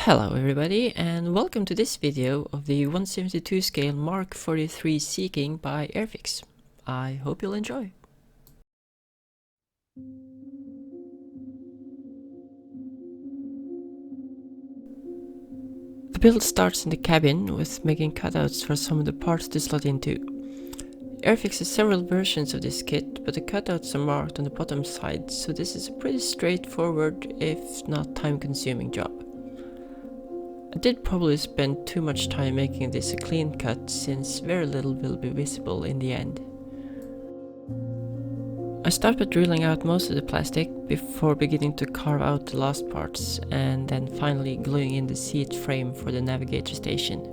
Hello everybody, and welcome to this video of the 172 scale Mark 43 Sea King by Airfix. I hope you'll enjoy. The build starts in the cabin with making cutouts for some of the parts to slot into. Airfix has several versions of this kit, but the cutouts are marked on the bottom side, so this is a pretty straightforward, if not time-consuming job. I did probably spend too much time making this a clean cut, since very little will be visible in the end. I start by drilling out most of the plastic before beginning to carve out the last parts, and then finally gluing in the seat frame for the navigator station.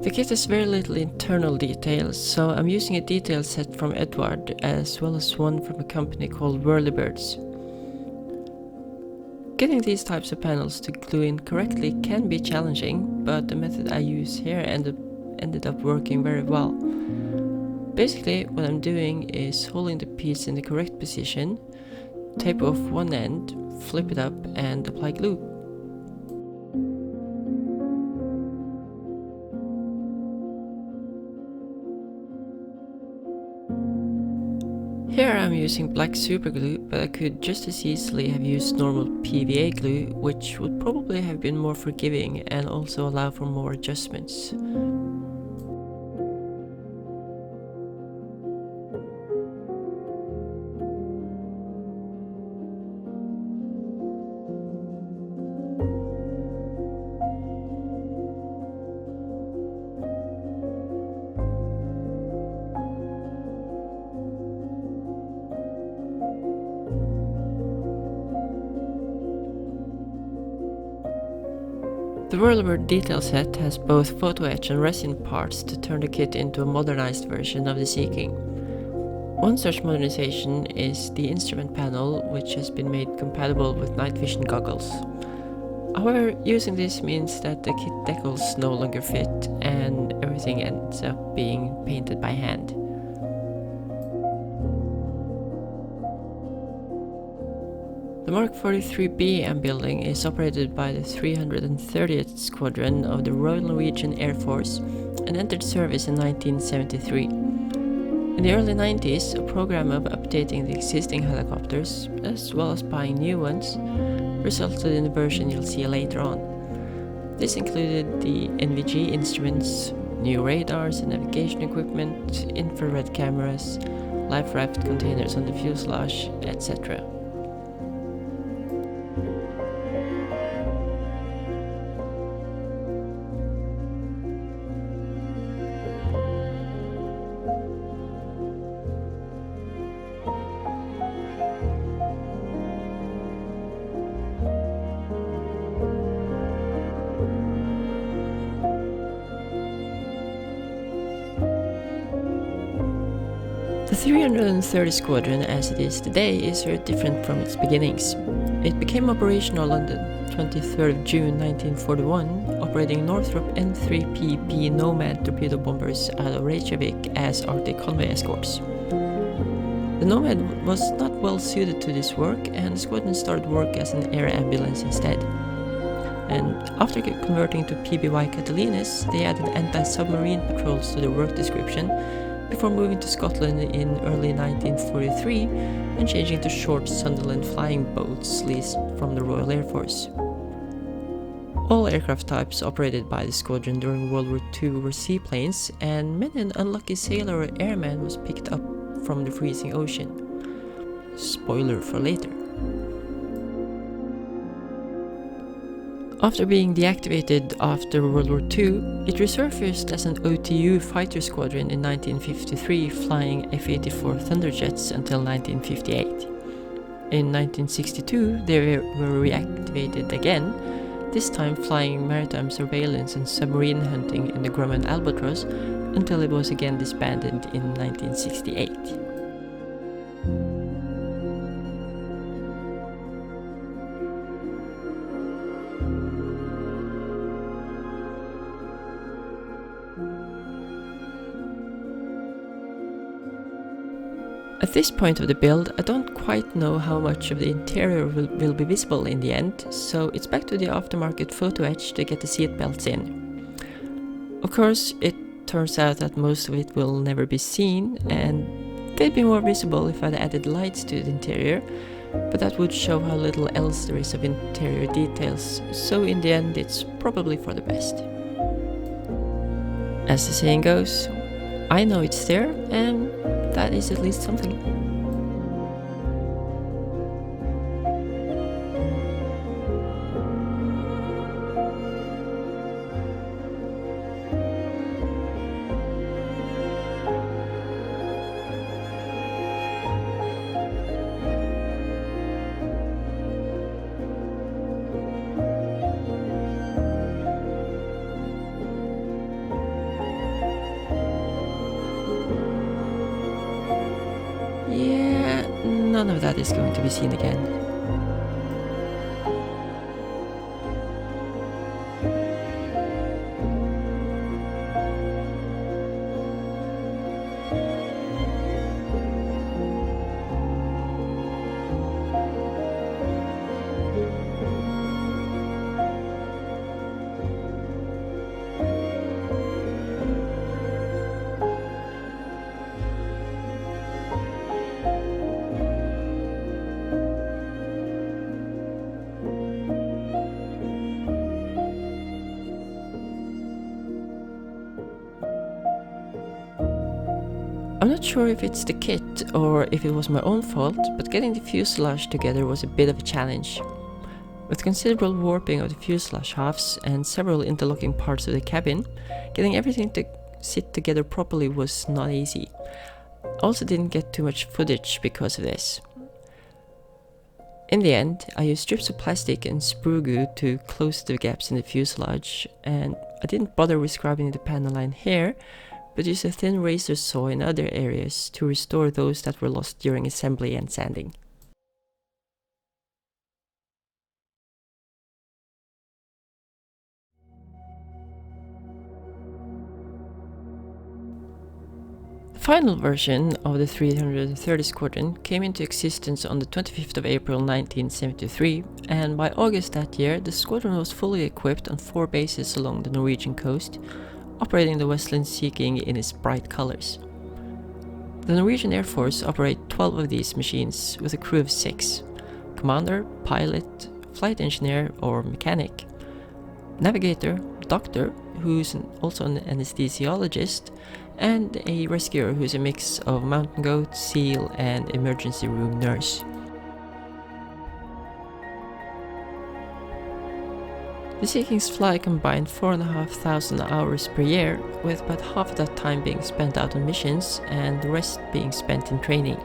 The kit has very little internal details, so I'm using a detail set from Edward as well as one from a company called Whirlybirds. Getting these types of panels to glue in correctly can be challenging, but the method I use here ended up working very well. Basically, what I'm doing is holding the piece in the correct position, tape off one end, flip it up and apply glue. Here I'm using black super glue, but I could just as easily have used normal PVA glue, which would probably have been more forgiving and also allow for more adjustments. The Whirlybird detail set has both photo etch and resin parts to turn the kit into a modernized version of the Sea King. One such modernization is the instrument panel, which has been made compatible with night vision goggles. However, using this means that the kit decals no longer fit and everything ends up being painted by hand. The Mark 43B I'm building is operated by the 330th Squadron of the Royal Norwegian Air Force and entered service in 1973. In the early 90s, a program of updating the existing helicopters, as well as buying new ones, resulted in the version you'll see later on. This included the NVG instruments, new radars and navigation equipment, infrared cameras, life raft containers on the fuselage, etc. The 330 Squadron as it is today is very different from its beginnings. It became operational on the 23rd of June 1941, operating Northrop N3PP Nomad torpedo bombers out of Reykjavik as Arctic convoy escorts. The Nomad was not well suited to this work, and the squadron started work as an air ambulance instead. And after converting to PBY Catalinas, they added anti-submarine patrols to their work description, before moving to Scotland in early 1943 and changing to short Sunderland flying boats leased from the Royal Air Force. All aircraft types operated by the squadron during World War II were seaplanes, and many an unlucky sailor or airman was picked up from the freezing ocean. Spoiler for later. After being deactivated after World War II, it resurfaced as an OTU fighter squadron in 1953, flying F-84 Thunderjets until 1958. In 1962, they were reactivated again, this time flying maritime surveillance and submarine hunting in the Grumman Albatross until it was again disbanded in 1968. At this point of the build, I don't quite know how much of the interior will be visible in the end, so it's back to the aftermarket photo etch to get the seat belts in. Of course, it turns out that most of it will never be seen, and they'd be more visible if I'd added lights to the interior, but that would show how little else there is of interior details, so in the end it's probably for the best. As the saying goes, I know it's there, and that is at least something. Yeah, none of that is going to be seen again. I'm not sure if it's the kit or if it was my own fault, but getting the fuselage together was a bit of a challenge. With considerable warping of the fuselage halves and several interlocking parts of the cabin, getting everything to sit together properly was not easy. I also didn't get too much footage because of this. In the end, I used strips of plastic and sprue glue to close the gaps in the fuselage, and I didn't bother with scrubbing the panel line here, but used a thin razor saw in other areas to restore those that were lost during assembly and sanding. The final version of the 330 Squadron came into existence on the 25th of April 1973, and by August that year the squadron was fully equipped on 4 bases along the Norwegian coast, operating the Westland Sea King in its bright colors. The Norwegian Air Force operate 12 of these machines with a crew of 6: commander, pilot, flight engineer or mechanic, navigator, doctor, who's also an anesthesiologist, and a rescuer who's a mix of mountain goat, SEAL and emergency room nurse. The Sea Kings fly combined 4,500 hours per year, with about half of that time being spent out on missions and the rest being spent in training.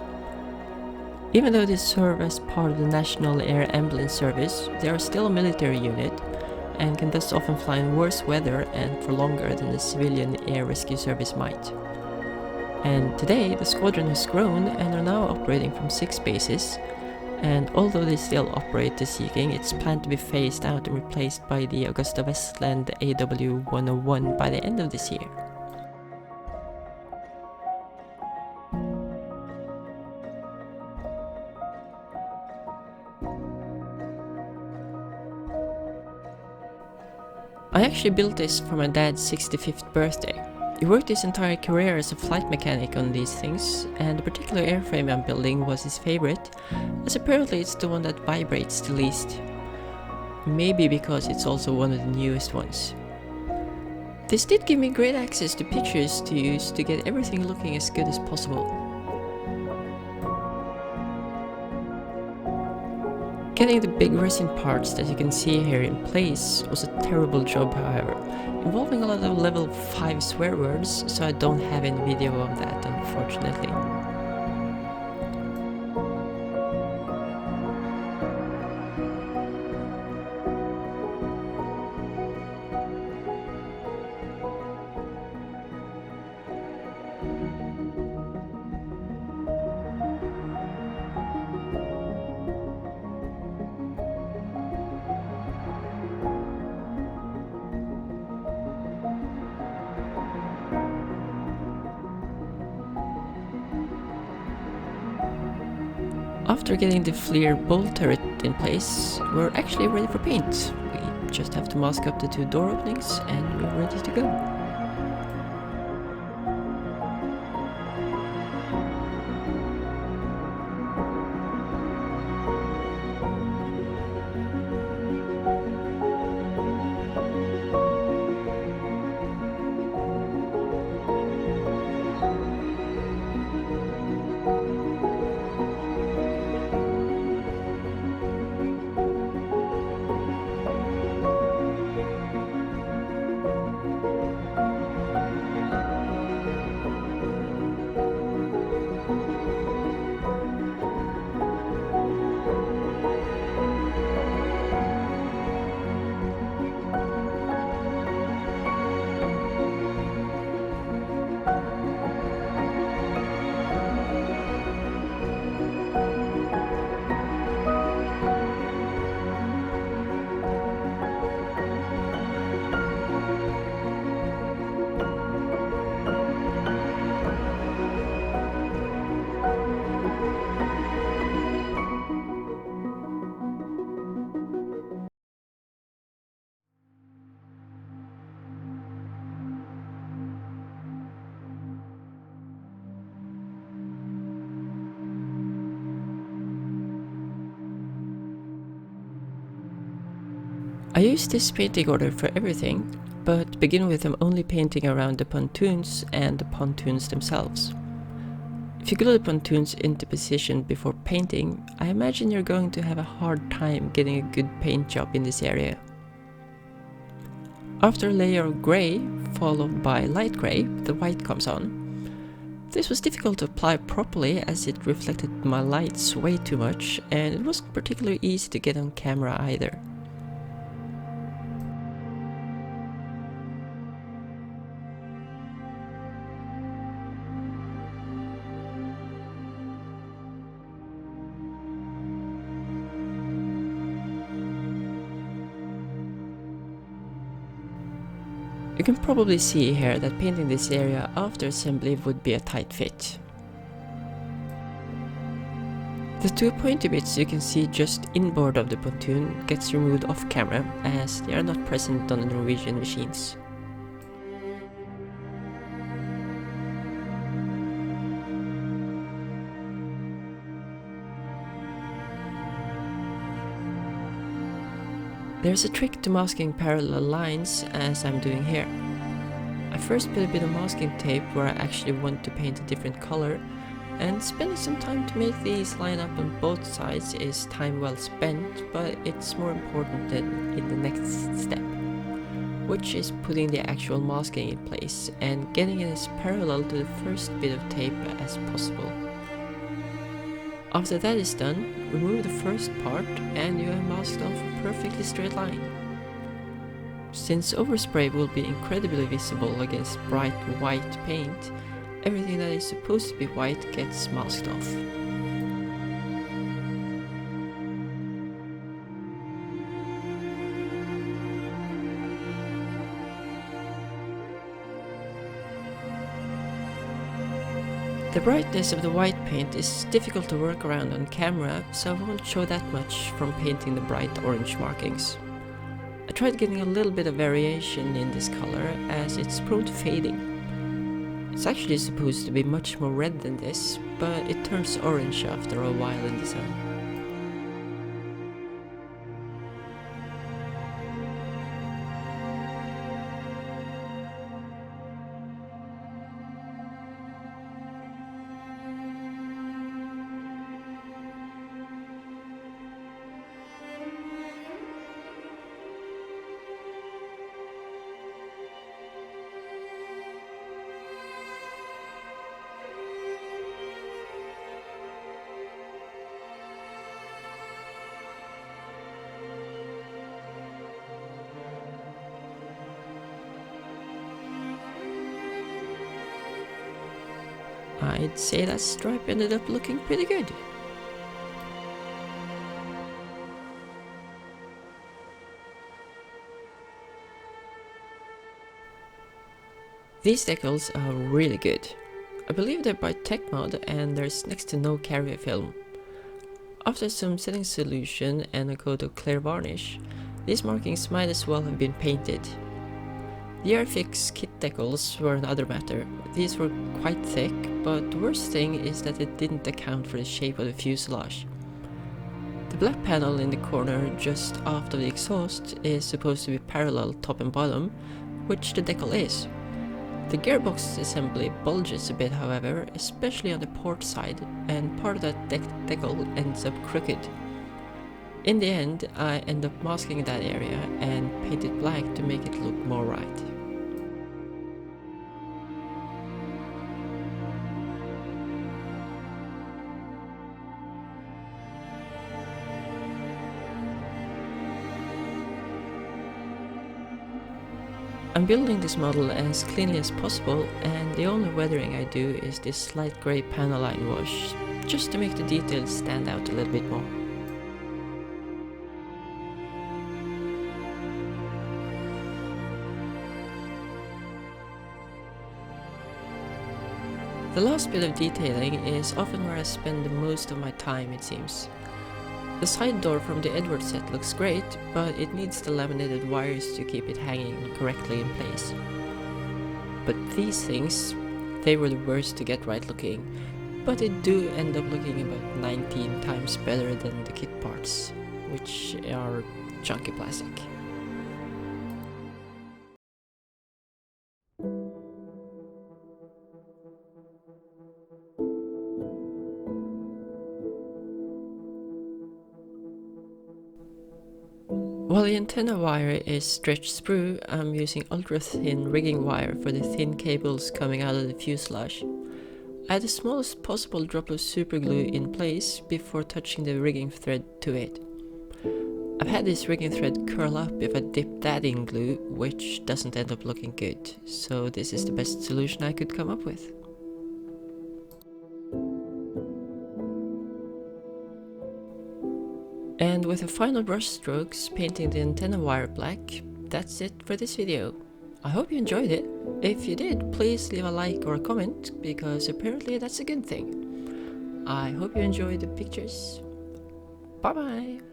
Even though they serve as part of the National Air Ambulance Service, they are still a military unit and can thus often fly in worse weather and for longer than the civilian air rescue service might. And today the squadron has grown and are now operating from 6 bases, and although they still operate the Sea King, it's planned to be phased out and replaced by the Augusta Westland AW101 by the end of this year. I actually built this for my dad's 65th birthday. He worked his entire career as a flight mechanic on these things, and the particular airframe I'm building was his favorite, as apparently it's the one that vibrates the least. Maybe because it's also one of the newest ones. This did give me great access to pictures to use to get everything looking as good as possible. Getting the big resin parts that you can see here in place was a terrible job, however, involving a lot of level 5 swear words, so I don't have any video of that, unfortunately. After getting the FLIR bolt turret in place, we're actually ready for paint. We just have to mask up the 2 door openings and we're ready to go. I use this painting order for everything, but begin with I'm only painting around the pontoons and the pontoons themselves. If you glue the pontoons into position before painting, I imagine you're going to have a hard time getting a good paint job in this area. After a layer of grey, followed by light grey, the white comes on. This was difficult to apply properly as it reflected my lights way too much, and it wasn't particularly easy to get on camera either. You can probably see here that painting this area after assembly would be a tight fit. The 2 pointy bits you can see just inboard of the pontoon gets removed off camera as they are not present on the Norwegian machines. There's a trick to masking parallel lines as I'm doing here. I first put a bit of masking tape where I actually want to paint a different color, and spending some time to make these line up on both sides is time well spent, but it's more important than in the next step, which is putting the actual masking in place and getting it as parallel to the first bit of tape as possible. After that is done, remove the first part and you have masked off a perfectly straight line. Since overspray will be incredibly visible against bright white paint, everything that is supposed to be white gets masked off. The brightness of the white paint is difficult to work around on camera, so I won't show that much from painting the bright orange markings. I tried getting a little bit of variation in this color as it's prone to fading. It's actually supposed to be much more red than this, but it turns orange after a while in the sun. I'd say that stripe ended up looking pretty good. These decals are really good. I believe they're by Tech Mod and there's next to no carrier film. After some setting solution and a coat of clear varnish, these markings might as well have been painted. The Airfix kit decals were another matter. These were quite thick, but the worst thing is that it didn't account for the shape of the fuselage. The black panel in the corner just aft of the exhaust is supposed to be parallel top and bottom, which the decal is. The gearbox assembly bulges a bit, however, especially on the port side, and part of that decal ends up crooked. In the end, I end up masking that area and paint it black to make it look more right. I'm building this model as cleanly as possible, and the only weathering I do is this light grey panel line wash, just to make the details stand out a little bit more. The last bit of detailing is often where I spend the most of my time, it seems. The side door from the Edward set looks great, but it needs the laminated wires to keep it hanging correctly in place. But these things, they were the worst to get right looking, but they do end up looking about 19 times better than the kit parts, which are chunky plastic. While the antenna wire is stretched sprue, I'm using ultra thin rigging wire for the thin cables coming out of the fuselage. I had the smallest possible drop of super glue in place before touching the rigging thread to it. I've had this rigging thread curl up if I dip that in glue, which doesn't end up looking good, so this is the best solution I could come up with. And with the final brush strokes painting the antenna wire black, that's it for this video. I hope you enjoyed it. If you did, please leave a like or a comment, because apparently that's a good thing. I hope you enjoyed the pictures. Bye bye!